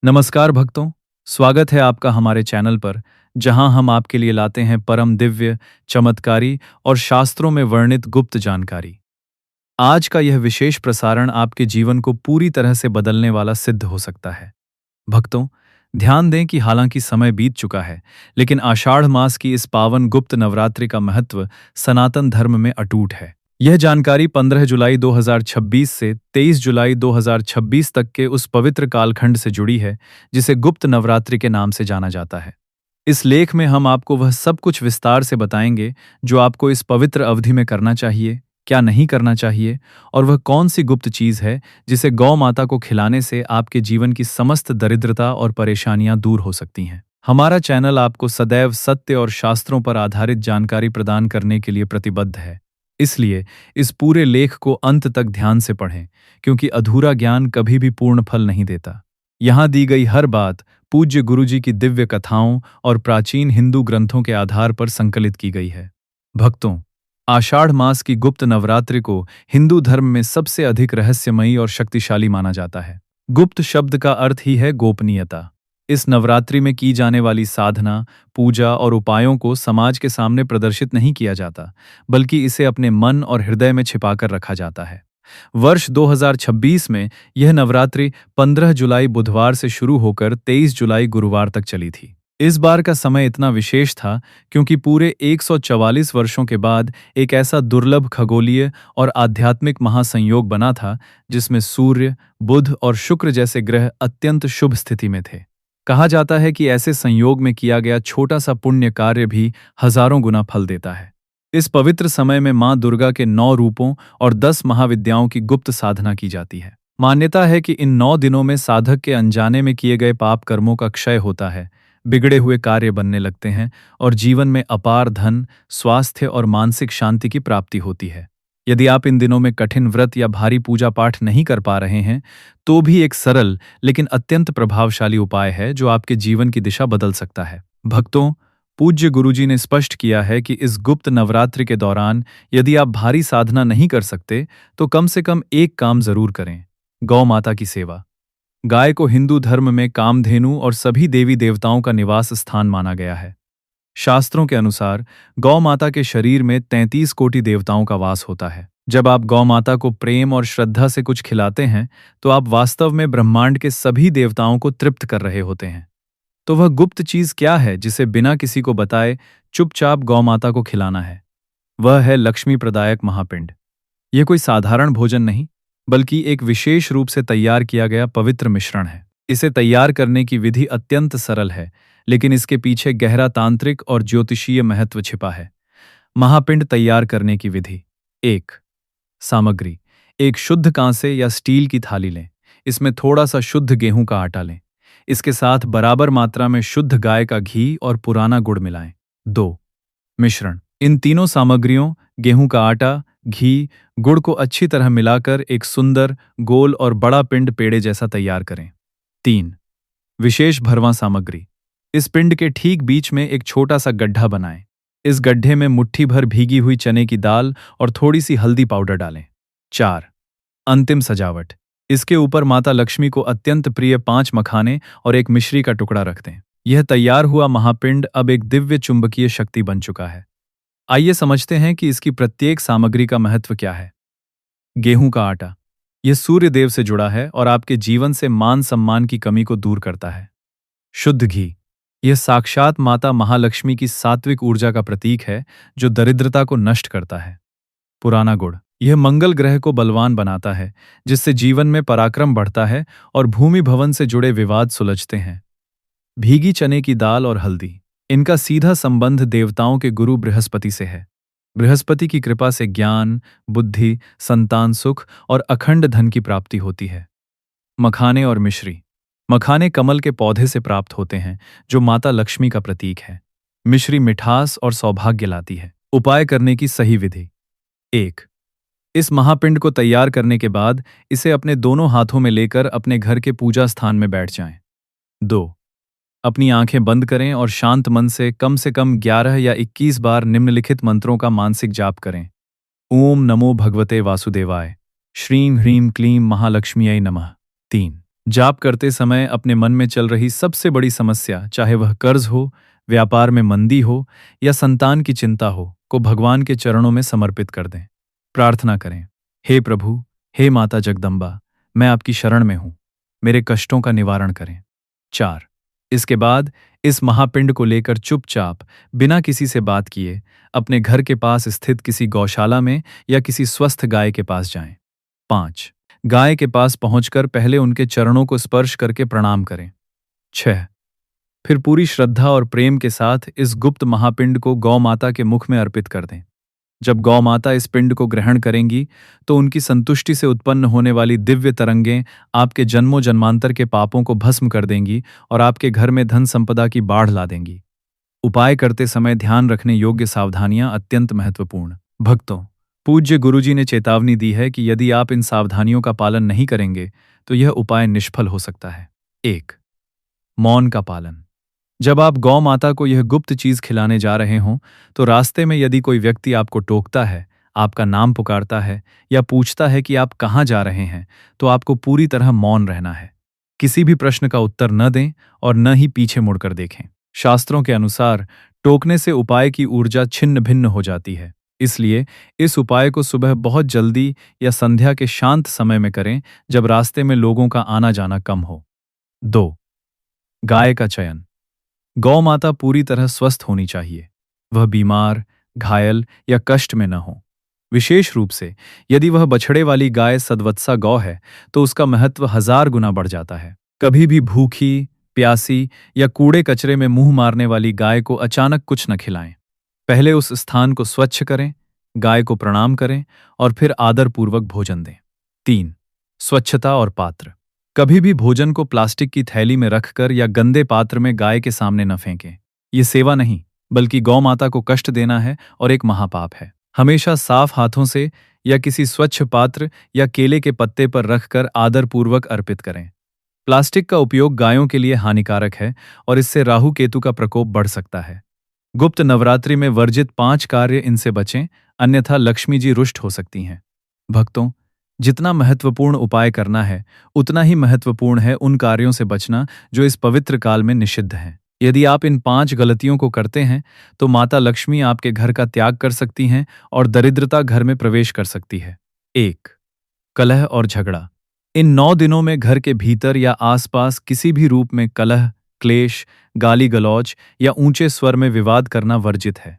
नमस्कार भक्तों, स्वागत है आपका हमारे चैनल पर, जहां हम आपके लिए लाते हैं परम दिव्य, चमत्कारी और शास्त्रों में वर्णित गुप्त जानकारी। आज का यह विशेष प्रसारण आपके जीवन को पूरी तरह से बदलने वाला सिद्ध हो सकता है। भक्तों, ध्यान दें कि हालांकि समय बीत चुका है, लेकिन आषाढ़ मास की इस पावन गुप्त नवरात्रि का महत्व सनातन धर्म में अटूट है। यह जानकारी 15 जुलाई 2026 से 23 जुलाई 2026 तक के उस पवित्र कालखंड से जुड़ी है, जिसे गुप्त नवरात्रि के नाम से जाना जाता है। इस लेख में हम आपको वह सब कुछ विस्तार से बताएंगे जो आपको इस पवित्र अवधि में करना चाहिए, क्या नहीं करना चाहिए, और वह कौन सी गुप्त चीज है जिसे गौ माता को खिलाने से आपके जीवन की समस्त दरिद्रता और परेशानियां दूर हो सकती हैं। हमारा चैनल आपको सदैव सत्य और शास्त्रों पर आधारित जानकारी प्रदान करने के लिए प्रतिबद्ध है। इसलिए इस पूरे लेख को अंत तक ध्यान से पढ़ें, क्योंकि अधूरा ज्ञान कभी भी पूर्ण फल नहीं देता। यहाँ दी गई हर बात पूज्य गुरुजी की दिव्य कथाओं और प्राचीन हिंदू ग्रंथों के आधार पर संकलित की गई है। भक्तों, आषाढ़ मास की गुप्त नवरात्रि को हिंदू धर्म में सबसे अधिक रहस्यमयी और शक्तिशाली माना जाता है। गुप्त शब्द का अर्थ ही है गोपनीयता। इस नवरात्रि में की जाने वाली साधना, पूजा और उपायों को समाज के सामने प्रदर्शित नहीं किया जाता, बल्कि इसे अपने मन और हृदय में छिपाकर रखा जाता है। वर्ष 2026 में यह नवरात्रि 15 जुलाई बुधवार से शुरू होकर 23 जुलाई गुरुवार तक चली थी। इस बार का समय इतना विशेष था क्योंकि पूरे 144 वर्षों के बाद एक ऐसा दुर्लभ खगोलीय और आध्यात्मिक महासंयोग बना था, जिसमें सूर्य, बुध और शुक्र जैसे ग्रह अत्यंत शुभ स्थिति में थे। कहा जाता है कि ऐसे संयोग में किया गया छोटा सा पुण्य कार्य भी हजारों गुना फल देता है। इस पवित्र समय में मां दुर्गा के 9 रूपों और 10 महाविद्याओं की गुप्त साधना की जाती है। मान्यता है कि इन 9 दिनों में साधक के अनजाने में किए गए पाप कर्मों का क्षय होता है, बिगड़े हुए कार्य बनने लगते हैं और जीवन में अपार धन, स्वास्थ्य और मानसिक शांति की प्राप्ति होती है। यदि आप इन दिनों में कठिन व्रत या भारी पूजा पाठ नहीं कर पा रहे हैं, तो भी एक सरल लेकिन अत्यंत प्रभावशाली उपाय है जो आपके जीवन की दिशा बदल सकता है। भक्तों, पूज्य गुरुजी ने स्पष्ट किया है कि इस गुप्त नवरात्रि के दौरान यदि आप भारी साधना नहीं कर सकते, तो कम से कम एक काम जरूर करें: गौ माता की सेवा। गाय को हिंदू धर्म में कामधेनु और सभी देवी देवताओं का निवास स्थान माना गया है। शास्त्रों के अनुसार गौ माता के शरीर में 33 कोटि देवताओं का वास होता है। जब आप गौ माता को प्रेम और श्रद्धा से कुछ खिलाते हैं, तो आप वास्तव में ब्रह्मांड के सभी देवताओं को तृप्त कर रहे होते हैं। तो वह गुप्त चीज क्या है जिसे बिना किसी को बताए चुपचाप गौ माता को खिलाना है? वह है लक्ष्मी प्रदायक महापिंड। यह कोई साधारण भोजन नहीं, बल्कि एक विशेष रूप से तैयार किया गया पवित्र मिश्रण है। इसे तैयार करने की विधि अत्यंत सरल है, लेकिन इसके पीछे गहरा तांत्रिक और ज्योतिषीय महत्व छिपा है। महापिंड तैयार करने की विधि। 1. सामग्री: एक शुद्ध कांसे या स्टील की थाली लें। इसमें थोड़ा सा शुद्ध गेहूं का आटा लें। इसके साथ बराबर मात्रा में शुद्ध गाय का घी और पुराना गुड़ मिलाएं। 2. मिश्रण: इन तीनों सामग्रियों, गेहूं का आटा, घी, गुड़ को अच्छी तरह मिलाकर एक सुंदर, गोल और बड़ा पिंड पेड़े जैसा तैयार करें। 3. विशेष भरवां सामग्री: इस पिंड के ठीक बीच में एक छोटा सा गड्ढा बनाएं। इस गड्ढे में मुट्ठी भर भीगी हुई चने की दाल और थोड़ी सी हल्दी पाउडर डालें। 4. अंतिम सजावट: इसके ऊपर माता लक्ष्मी को अत्यंत प्रिय 5 मखाने और एक मिश्री का टुकड़ा रख दें। यह तैयार हुआ महापिंड अब एक दिव्य चुंबकीय शक्ति बन चुका है। आइए समझते हैं कि इसकी प्रत्येक सामग्री का महत्व क्या है। गेहूं का आटा: यह सूर्य देव से जुड़ा है और आपके जीवन से मान सम्मान की कमी को दूर करता है। शुद्ध घी: यह साक्षात माता महालक्ष्मी की सात्विक ऊर्जा का प्रतीक है, जो दरिद्रता को नष्ट करता है। पुराना गुड़: यह मंगल ग्रह को बलवान बनाता है, जिससे जीवन में पराक्रम बढ़ता है और भूमि भवन से जुड़े विवाद सुलझते हैं। भीगी चने की दाल और हल्दी: इनका सीधा संबंध देवताओं के गुरु बृहस्पति से है। बृहस्पति की कृपा से ज्ञान, बुद्धि, संतान सुख और अखंड धन की प्राप्ति होती है। मखाने और मिश्री: मखाने कमल के पौधे से प्राप्त होते हैं, जो माता लक्ष्मी का प्रतीक है। मिश्री मिठास और सौभाग्य लाती है। उपाय करने की सही विधि। 1. इस महापिंड को तैयार करने के बाद इसे अपने दोनों हाथों में लेकर अपने घर के पूजा स्थान में बैठ जाएं। 2. अपनी आंखें बंद करें और शांत मन से कम 11 या 21 बार निम्नलिखित मंत्रों का मानसिक जाप करें। ओम नमो भगवते वासुदेवाय। श्रीं ह्रीं क्लीं महालक्ष्म्यै नमः। 3. जाप करते समय अपने मन में चल रही सबसे बड़ी समस्या, चाहे वह कर्ज हो, व्यापार में मंदी हो या संतान की चिंता हो, को भगवान के चरणों में समर्पित कर दें। प्रार्थना करें, हे प्रभु, हे माता जगदम्बा, मैं आपकी शरण में हूं, मेरे कष्टों का निवारण करें। 4। इसके बाद इस महापिंड को लेकर चुपचाप, बिना किसी से बात किए, अपने घर के पास स्थित किसी गौशाला में या किसी स्वस्थ गाय के पास जाएं। 5। गाय के पास पहुंचकर पहले उनके चरणों को स्पर्श करके प्रणाम करें। 6। फिर पूरी श्रद्धा और प्रेम के साथ इस गुप्त महापिंड को गौ माता के मुख में अर्पित कर दें। जब गौ माता इस पिंड को ग्रहण करेंगी तो उनकी संतुष्टि से उत्पन्न होने वाली दिव्य तरंगें आपके जन्मों जन्मांतर के पापों को भस्म कर देंगी और आपके घर में धन संपदा की बाढ़ ला देंगी। उपाय करते समय ध्यान रखने योग्य सावधानियां अत्यंत महत्वपूर्ण। भक्तों, पूज्य गुरुजी ने चेतावनी दी है कि यदि आप इन सावधानियों का पालन नहीं करेंगे तो यह उपाय निष्फल हो सकता है। 1। मौन का पालन। जब आप गौ माता को यह गुप्त चीज खिलाने जा रहे हों तो रास्ते में यदि कोई व्यक्ति आपको टोकता है, आपका नाम पुकारता है या पूछता है कि आप कहाँ जा रहे हैं, तो आपको पूरी तरह मौन रहना है। किसी भी प्रश्न का उत्तर न दें और न ही पीछे मुड़कर देखें। शास्त्रों के अनुसार टोकने से उपाय की ऊर्जा छिन्न भिन्न हो जाती है, इसलिए इस उपाय को सुबह बहुत जल्दी या संध्या के शांत समय में करें, जब रास्ते में लोगों का आना जाना कम हो। 2। गाय का चयन। गौ माता पूरी तरह स्वस्थ होनी चाहिए, वह बीमार, घायल या कष्ट में न हो। विशेष रूप से यदि वह बछड़े वाली गाय सद्वत्सा गौ है तो उसका महत्व 1000 गुना बढ़ जाता है। कभी भी भूखी, प्यासी या कूड़े कचरे में मुंह मारने वाली गाय को अचानक कुछ न खिलाएं। पहले उस स्थान को स्वच्छ करें, गाय को प्रणाम करें और फिर आदरपूर्वक भोजन दें। 3। स्वच्छता और पात्र। कभी भी भोजन को प्लास्टिक की थैली में रखकर या गंदे पात्र में गाय के सामने न फेंकें। ये सेवा नहीं, बल्कि गौ माता को कष्ट देना है और एक महापाप है। हमेशा साफ हाथों से या किसी स्वच्छ पात्र या केले के पत्ते पर रखकर आदरपूर्वक अर्पित करें। प्लास्टिक का उपयोग गायों के लिए हानिकारक है और इससे राहु केतु का प्रकोप बढ़ सकता है। गुप्त नवरात्रि में वर्जित 5 कार्य इनसे बचें, अन्यथा लक्ष्मी जी रुष्ट हो सकती हैं। भक्तों, जितना महत्वपूर्ण उपाय करना है, उतना ही महत्वपूर्ण है उन कार्यों से बचना जो इस पवित्र काल में निषिद्ध हैं। यदि आप इन 5 गलतियों को करते हैं तो माता लक्ष्मी आपके घर का त्याग कर सकती हैं और दरिद्रता घर में प्रवेश कर सकती है। 1। कलह और झगड़ा। इन 9 दिनों में घर के भीतर या आसपास किसी भी रूप में कलह, क्लेश, गाली गलौज या ऊंचे स्वर में विवाद करना वर्जित है।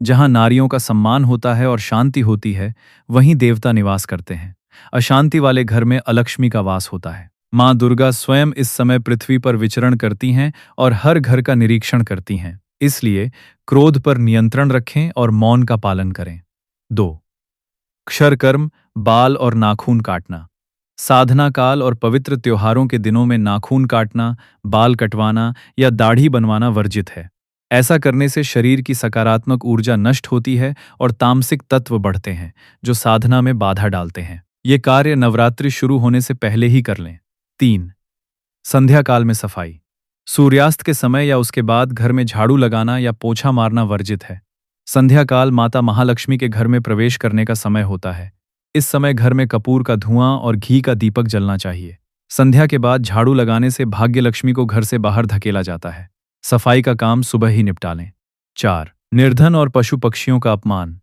जहां नारियों का सम्मान होता है और शांति होती है, वहीं देवता निवास करते हैं। अशांति वाले घर में अलक्ष्मी का वास होता है। माँ दुर्गा स्वयं इस समय पृथ्वी पर विचरण करती हैं और हर घर का निरीक्षण करती हैं। इसलिए क्रोध पर नियंत्रण रखें और मौन का पालन करें। 2। क्षरकर्म, बाल और नाखून काटना। साधना काल और पवित्र त्योहारों के दिनों में नाखून काटना, बाल कटवाना या दाढ़ी बनवाना वर्जित है। ऐसा करने से शरीर की सकारात्मक ऊर्जा नष्ट होती है और तामसिक तत्व बढ़ते हैं, जो साधना में बाधा डालते हैं। ये कार्य नवरात्रि शुरू होने से पहले ही कर लें। 3। संध्या काल में सफाई। सूर्यास्त के समय या उसके बाद घर में झाड़ू लगाना या पोछा मारना वर्जित है। संध्या काल माता महालक्ष्मी के घर में प्रवेश करने का समय होता है। इस समय घर में कपूर का धुआं और घी का दीपक जलना चाहिए। संध्या के बाद झाड़ू लगाने से भाग्य लक्ष्मी को घर से बाहर धकेला जाता है। सफाई का काम सुबह ही निपटा लें। 4। निर्धन और पशु पक्षियों का अपमान।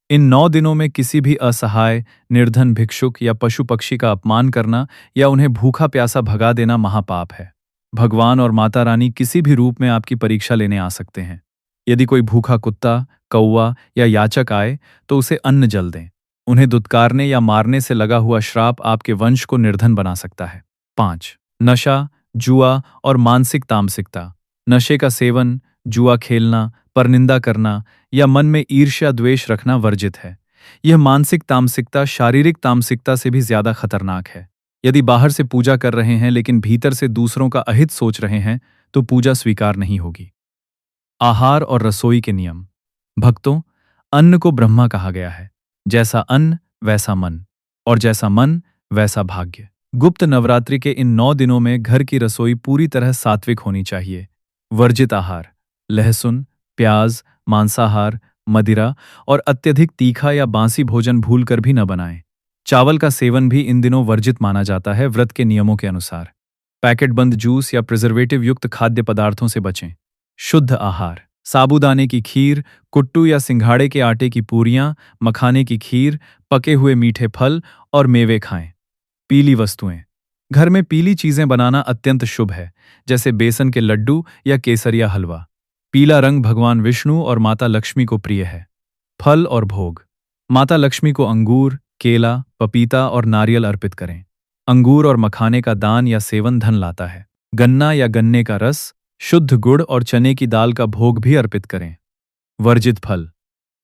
इन 9 दिनों में किसी भी असहाय, निर्धन भिक्षुक या पशु पक्षी का अपमान करना या उन्हें भूखा प्यासा भगा देना महापाप है। भगवान और माता रानी किसी भी रूप में आपकी परीक्षा लेने आ सकते हैं। यदि कोई भूखा कुत्ता, कौवा या याचक आए तो उसे अन्न जल दें। उन्हें दुत्कारने या मारने से लगा हुआ श्राप आपके वंश को निर्धन बना सकता है। 5। नशा, जुआ और मानसिक तामसिकता। नशे का सेवन, जुआ खेलना, परनिंदा करना या मन में ईर्ष्या द्वेष रखना वर्जित है। यह मानसिक तामसिकता शारीरिक तामसिकता से भी ज्यादा खतरनाक है। यदि बाहर से पूजा कर रहे हैं लेकिन भीतर से दूसरों का अहित सोच रहे हैं तो पूजा स्वीकार नहीं होगी। आहार और रसोई के नियम। भक्तों, अन्न को ब्रह्मा कहा गया है। जैसा अन्न वैसा मन, और जैसा मन वैसा भाग्य। गुप्त नवरात्रि के इन 9 दिनों में घर की रसोई पूरी तरह सात्विक होनी चाहिए। वर्जित आहार, लहसुन, प्याज, मांसाहार, मदिरा और अत्यधिक तीखा या बासी भोजन भूलकर भी न बनाएं। चावल का सेवन भी इन दिनों वर्जित माना जाता है व्रत के नियमों के अनुसार। पैकेट बंद जूस या प्रिजर्वेटिव युक्त खाद्य पदार्थों से बचें। शुद्ध आहार, साबूदाने की खीर, कुट्टू या सिंघाड़े के आटे की पूरियां, मखाने की खीर, पके हुए मीठे फल और मेवे खाएं। पीली वस्तुएं, घर में पीली चीजें बनाना अत्यंत शुभ है, जैसे बेसन के लड्डू या केसरिया हलवा। पीला रंग भगवान विष्णु और माता लक्ष्मी को प्रिय है। फल और भोग, माता लक्ष्मी को अंगूर, केला, पपीता और नारियल अर्पित करें। अंगूर और मखाने का दान या सेवन धन लाता है। गन्ना या गन्ने का रस, शुद्ध गुड़ और चने की दाल का भोग भी अर्पित करें। वर्जित फल,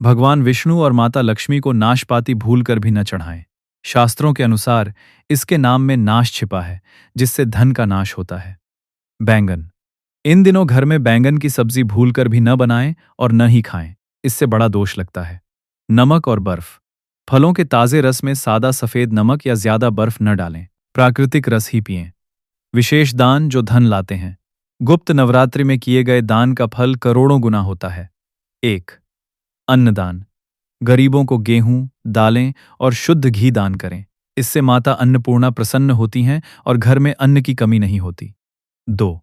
भगवान विष्णु और माता लक्ष्मी को नाशपाती भूलकर भी न चढ़ाएं। शास्त्रों के अनुसार इसके नाम में नाश छिपा है, जिससे धन का नाश होता है। बैंगन, इन दिनों घर में बैंगन की सब्जी भूलकर भी न बनाएं और न ही खाएं, इससे बड़ा दोष लगता है। नमक और बर्फ, फलों के ताजे रस में सादा सफेद नमक या ज्यादा बर्फ न डालें, प्राकृतिक रस ही पिएं। विशेष दान जो धन लाते हैं, गुप्त नवरात्रि में किए गए दान का फल करोड़ों गुना होता है। 1. अन्नदान, गरीबों को गेहूं, दालें और शुद्ध घी दान करें, इससे माता अन्नपूर्णा प्रसन्न होती हैं और घर में अन्न की कमी नहीं होती। 2.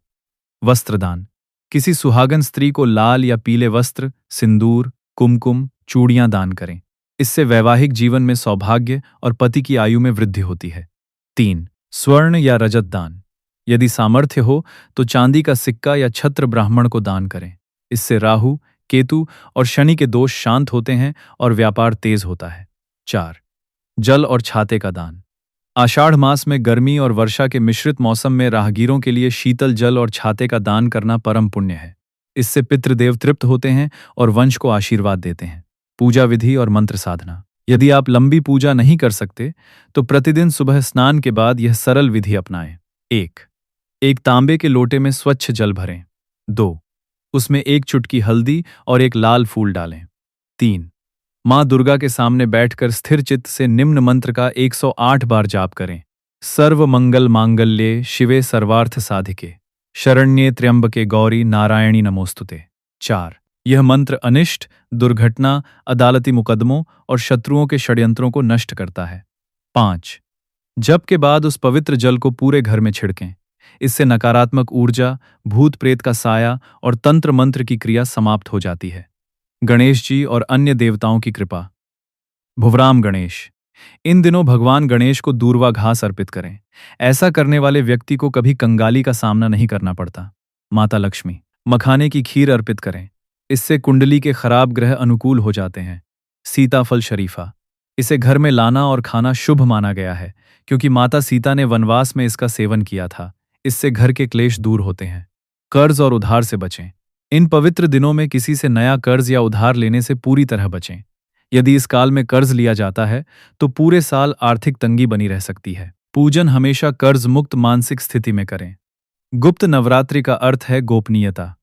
वस्त्रदान, किसी सुहागन स्त्री को लाल या पीले वस्त्र, सिंदूर, कुमकुम, चूड़ियां दान करें, इससे वैवाहिक जीवन में सौभाग्य और पति की आयु में वृद्धि होती है। 3. स्वर्ण या रजत दान, यदि सामर्थ्य हो तो चांदी का सिक्का या छत्र ब्राह्मण को दान करें, इससे राहु, केतु और शनि के दोष शांत होते हैं और व्यापार तेज होता है। 4. जल और छाते का दान, आषाढ़ मास में गर्मी और वर्षा के मिश्रित मौसम में राहगीरों के लिए शीतल जल और छाते का दान करना परम पुण्य है। इससे पितृदेव तृप्त होते हैं और वंश को आशीर्वाद देते हैं। पूजा विधि और मंत्र साधना, यदि आप लंबी पूजा नहीं कर सकते तो प्रतिदिन सुबह स्नान के बाद यह सरल विधि अपनाएं। 1. एक तांबे के लोटे में स्वच्छ जल भरें। 2. उसमें 1 चुटकी हल्दी और 1 लाल फूल डालें। 3. माँ दुर्गा के सामने बैठकर स्थिर चित्त से निम्न मंत्र का 108 बार जाप करें। सर्व मंगल मांगल्ये शिवे सर्वार्थ साधिके शरण्ये त्र्यंबके गौरी नारायणी नमोस्तुते। 4. यह मंत्र अनिष्ट, दुर्घटना, अदालती मुकदमों और शत्रुओं के षड्यंत्रों को नष्ट करता है। 5. जप के बाद उस पवित्र जल को पूरे घर में छिड़कें, इससे नकारात्मक ऊर्जा, भूत प्रेत का साया और तंत्र मंत्र की क्रिया समाप्त हो जाती है। गणेश जी और अन्य देवताओं की कृपा, भुवराम गणेश, इन दिनों भगवान गणेश को दूर्वा घास अर्पित करें, ऐसा करने वाले व्यक्ति को कभी कंगाली का सामना नहीं करना पड़ता। माता लक्ष्मी, मखाने की खीर अर्पित करें, इससे कुंडली के खराब ग्रह अनुकूल हो जाते हैं। सीताफल शरीफा, इसे घर में लाना और खाना शुभ माना गया है, क्योंकि माता सीता ने वनवास में इसका सेवन किया था। इससे घर के क्लेश दूर होते हैं। कर्ज और उधार से बचें, इन पवित्र दिनों में किसी से नया कर्ज या उधार लेने से पूरी तरह बचें। यदि इस काल में कर्ज लिया जाता है तो पूरे साल आर्थिक तंगी बनी रह सकती है। पूजन हमेशा कर्ज मुक्त मानसिक स्थिति में करें। गुप्त नवरात्रि का अर्थ है गोपनीयता।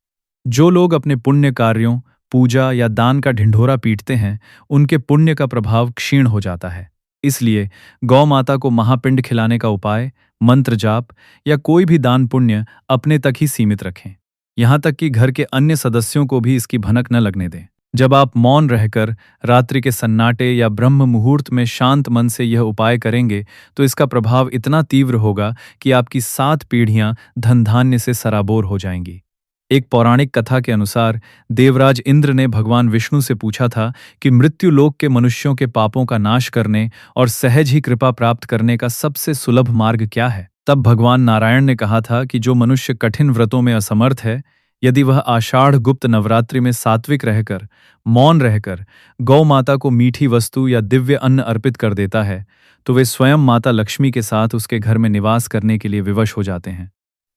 जो लोग अपने पुण्य कार्यों, पूजा या दान का ढिंढोरा पीटते हैं, उनके पुण्य का प्रभाव क्षीण हो जाता है। इसलिए गौ माता को महापिंड खिलाने का उपाय, मंत्र जाप या कोई भी दान पुण्य अपने तक ही सीमित रखें। यहाँ तक कि घर के अन्य सदस्यों को भी इसकी भनक न लगने दें। जब आप मौन रहकर रात्रि के सन्नाटे या ब्रह्म मुहूर्त में शांत मन से यह उपाय करेंगे तो इसका प्रभाव इतना तीव्र होगा कि आपकी 7 पीढ़ियां धन धान्य से सराबोर हो जाएंगी। एक पौराणिक कथा के अनुसार देवराज इंद्र ने भगवान विष्णु से पूछा था कि मृत्यु लोक के मनुष्यों के पापों का नाश करने और सहज ही कृपा प्राप्त करने का सबसे सुलभ मार्ग क्या है। तब भगवान नारायण ने कहा था कि जो मनुष्य कठिन व्रतों में असमर्थ है, यदि वह आषाढ़ गुप्त नवरात्रि में सात्विक रहकर, मौन रहकर गौ माता को मीठी वस्तु या दिव्य अन्न अर्पित कर देता है, तो वे स्वयं माता लक्ष्मी के साथ उसके घर में निवास करने के लिए विवश हो जाते हैं।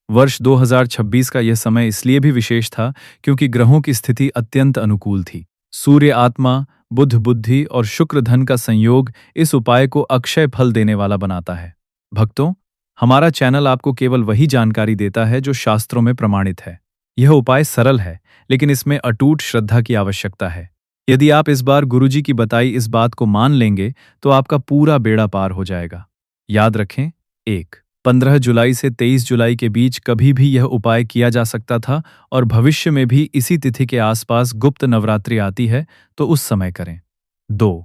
वर्ष 2026 का यह समय इसलिए भी विशेष था क्योंकि ग्रहों की स्थिति अत्यंत अनुकूल थी। सूर्य आत्मा, बुध बुद्धि और शुक्र धन का संयोग इस उपाय को अक्षय फल देने वाला बनाता है। भक्तों, हमारा चैनल आपको केवल वही जानकारी देता है जो शास्त्रों में प्रमाणित है। यह उपाय सरल है, लेकिन इसमें अटूट श्रद्धा की आवश्यकता है। यदि आप इस बार गुरुजी की बताई इस बात को मान लेंगे तो आपका पूरा बेड़ा पार हो जाएगा। याद रखें, 15 जुलाई से 23 जुलाई के बीच कभी भी यह उपाय किया जा सकता था और भविष्य में भी इसी तिथि के आसपास गुप्त नवरात्रि आती है तो उस समय करें। 2.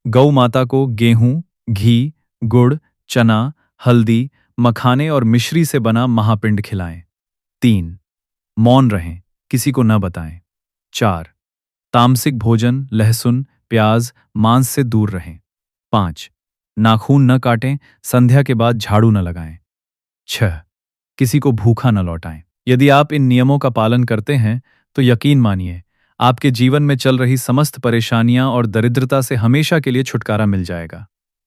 गौ माता को गेहूं, घी, गुड़, चना, हल्दी, मखाने और मिश्री से बना महापिंड खिलाएं। 3. मौन रहें, किसी को न बताएं। 4. तामसिक भोजन, लहसुन, प्याज, मांस से दूर रहें। 5. नाखून न काटें, संध्या के बाद झाड़ू न लगाएं। 6. किसी को भूखा न लौटाएं। यदि आप इन नियमों का पालन करते हैं तो यकीन मानिए, आपके जीवन में चल रही समस्त परेशानियां और दरिद्रता से हमेशा के लिए छुटकारा मिल जाएगा।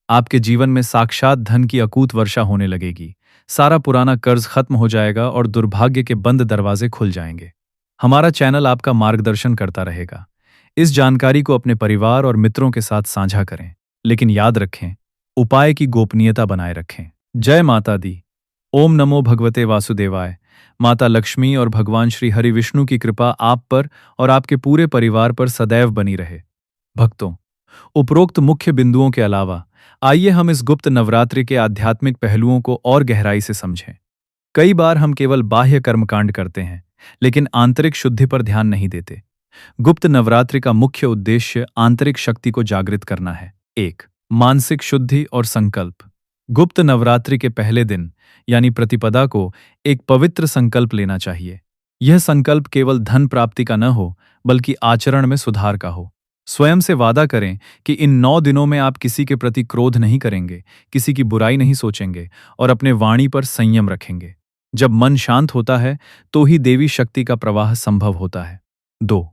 आपके जीवन में साक्षात धन की अकूत वर्षा होने लगेगी, सारा पुराना कर्ज खत्म हो जाएगा और दुर्भाग्य के बंद दरवाजे खुल जाएंगे। हमारा चैनल आपका मार्गदर्शन करता रहेगा। इस जानकारी को अपने परिवार और मित्रों के साथ साझा करें, लेकिन याद रखें, उपाय की गोपनीयता बनाए रखें। जय माता दी। ओम नमो भगवते वासुदेवाय। माता लक्ष्मी और भगवान श्री हरि विष्णु की कृपा आप पर और आपके पूरे परिवार पर सदैव बनी रहे। भक्तों, उपरोक्त मुख्य बिंदुओं के अलावा आइए हम इस गुप्त नवरात्रि के आध्यात्मिक पहलुओं को और गहराई से समझें। कई बार हम केवल बाह्य कर्मकांड करते हैं, लेकिन आंतरिक शुद्धि पर ध्यान नहीं देते। गुप्त नवरात्रि का मुख्य उद्देश्य आंतरिक शक्ति को जागृत करना है। 1. मानसिक शुद्धि और संकल्प। गुप्त नवरात्रि के पहले दिन यानी प्रतिपदा को एक पवित्र संकल्प लेना चाहिए। यह संकल्प केवल धन प्राप्ति का न हो, बल्कि आचरण में सुधार का हो। स्वयं से वादा करें कि इन 9 दिनों में आप किसी के प्रति क्रोध नहीं करेंगे, किसी की बुराई नहीं सोचेंगे और अपने वाणी पर संयम रखेंगे। जब मन शांत होता है तो ही देवी शक्ति का प्रवाह संभव होता है। 2.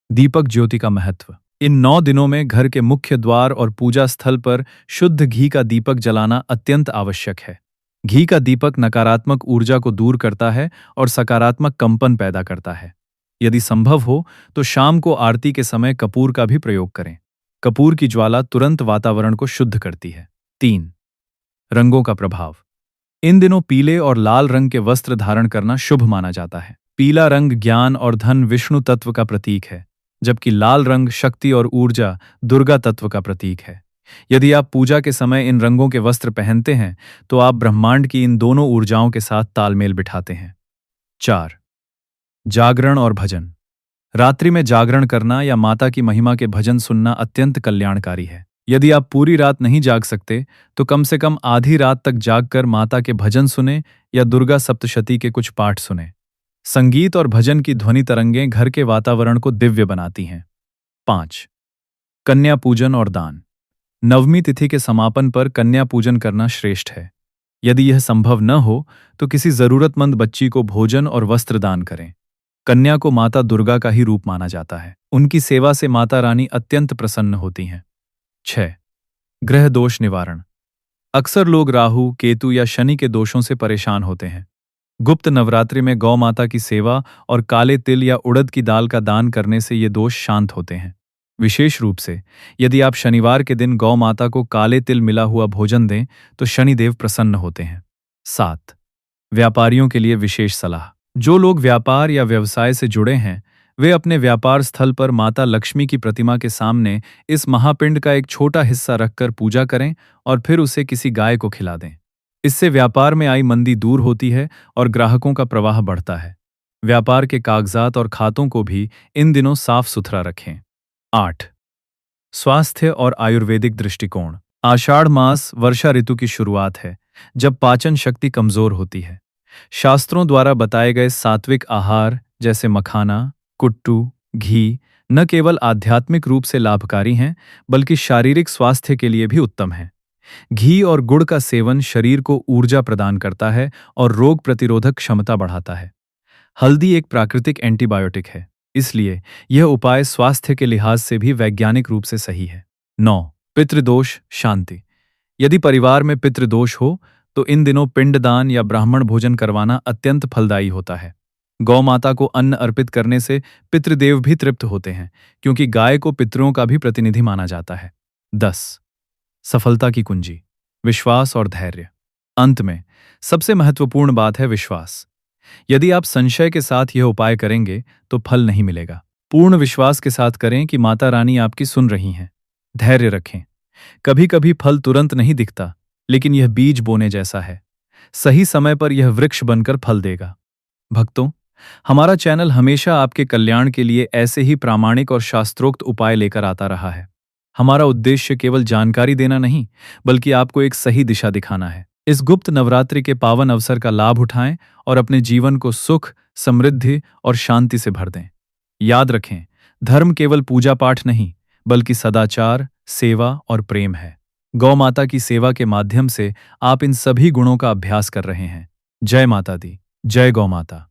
दीपक ज्योति का महत्व। इन 9 दिनों में घर के मुख्य द्वार और पूजा स्थल पर शुद्ध घी का दीपक जलाना अत्यंत आवश्यक है। घी का दीपक नकारात्मक ऊर्जा को दूर करता है और सकारात्मक कंपन पैदा करता है। यदि संभव हो तो शाम को आरती के समय कपूर का भी प्रयोग करें। कपूर की ज्वाला तुरंत वातावरण को शुद्ध करती है। 3. रंगों का प्रभाव। इन दिनों पीले और लाल रंग के वस्त्र धारण करना शुभ माना जाता है। पीला रंग ज्ञान और धन विष्णु तत्व का प्रतीक है, जबकि लाल रंग शक्ति और ऊर्जा दुर्गा तत्व का प्रतीक है। यदि आप पूजा के समय इन रंगों के वस्त्र पहनते हैं तो आप ब्रह्मांड की इन दोनों ऊर्जाओं के साथ तालमेल बिठाते हैं। 4. जागरण और भजन। रात्रि में जागरण करना या माता की महिमा के भजन सुनना अत्यंत कल्याणकारी है। यदि आप पूरी रात नहीं जाग सकते तो कम से कम आधी रात तक जागकर माता के भजन सुने या दुर्गा सप्तशती के कुछ पाठ सुने। संगीत और भजन की ध्वनि तरंगें घर के वातावरण को दिव्य बनाती हैं। 5. कन्या पूजन और दान। नवमी तिथि के समापन पर कन्या पूजन करना श्रेष्ठ है। यदि यह संभव न हो तो किसी जरूरतमंद बच्ची को भोजन और वस्त्र दान करें। कन्या को माता दुर्गा का ही रूप माना जाता है। उनकी सेवा से माता रानी अत्यंत प्रसन्न होती हैं। 6. ग्रह दोष निवारण। अक्सर लोग राहु, केतु या शनि के दोषों से परेशान होते हैं। गुप्त नवरात्रि में गौ माता की सेवा और काले तिल या उड़द की दाल का दान करने से ये दोष शांत होते हैं। विशेष रूप से यदि आप शनिवार के दिन गौ माता को काले तिल मिला हुआ भोजन दें तो शनिदेव प्रसन्न होते हैं। 7. व्यापारियों के लिए विशेष सलाह। जो लोग व्यापार या व्यवसाय से जुड़े हैं वे अपने व्यापार स्थल पर माता लक्ष्मी की प्रतिमा के सामने इस महापिंड का एक छोटा हिस्सा रखकर पूजा करें और फिर उसे किसी गाय को खिला दें। इससे व्यापार में आई मंदी दूर होती है और ग्राहकों का प्रवाह बढ़ता है। व्यापार के कागजात और खातों को भी इन दिनों साफ सुथरा रखें। 8. स्वास्थ्य और आयुर्वेदिक दृष्टिकोण। आषाढ़ मास वर्षा ऋतु की शुरुआत है, जब पाचन शक्ति कमजोर होती है। शास्त्रों द्वारा बताए गए सात्विक आहार जैसे मखाना, कुट्टू, घी न केवल आध्यात्मिक रूप से लाभकारी हैं, बल्कि शारीरिक स्वास्थ्य के लिए भी उत्तम हैं। घी और गुड़ का सेवन शरीर को ऊर्जा प्रदान करता है और रोग प्रतिरोधक क्षमता बढ़ाता है। हल्दी एक प्राकृतिक एंटीबायोटिक है, इसलिए यह उपाय स्वास्थ्य के लिहाज से भी वैज्ञानिक रूप से सही है। 9. पितृदोष शांति। यदि परिवार में पितृदोष हो तो इन दिनों पिंडदान या ब्राह्मण भोजन करवाना अत्यंत फलदायी होता है। गौ माता को अन्न अर्पित करने से पितृदेव भी तृप्त होते हैं, क्योंकि गाय को पितरों का भी प्रतिनिधि माना जाता है। 10. सफलता की कुंजी विश्वास और धैर्य। अंत में सबसे महत्वपूर्ण बात है विश्वास। यदि आप संशय के साथ यह उपाय करेंगे तो फल नहीं मिलेगा। पूर्ण विश्वास के साथ करें कि माता रानी आपकी सुन रही हैं। धैर्य रखें। कभी कभी फल तुरंत नहीं दिखता, लेकिन यह बीज बोने जैसा है। सही समय पर यह वृक्ष बनकर फल देगा। भक्तों, हमारा चैनल हमेशा आपके कल्याण के लिए ऐसे ही प्रामाणिक और शास्त्रोक्त उपाय लेकर आता रहा है। हमारा उद्देश्य केवल जानकारी देना नहीं, बल्कि आपको एक सही दिशा दिखाना है। इस गुप्त नवरात्रि के पावन अवसर का लाभ उठाएं और अपने जीवन को सुख, समृद्धि और शांति से भर दें। याद रखें, धर्म केवल पूजा पाठ नहीं, बल्कि सदाचार, सेवा और प्रेम है। गौ माता की सेवा के माध्यम से आप इन सभी गुणों का अभ्यास कर रहे हैं। जय माता दी, जय गौ माता।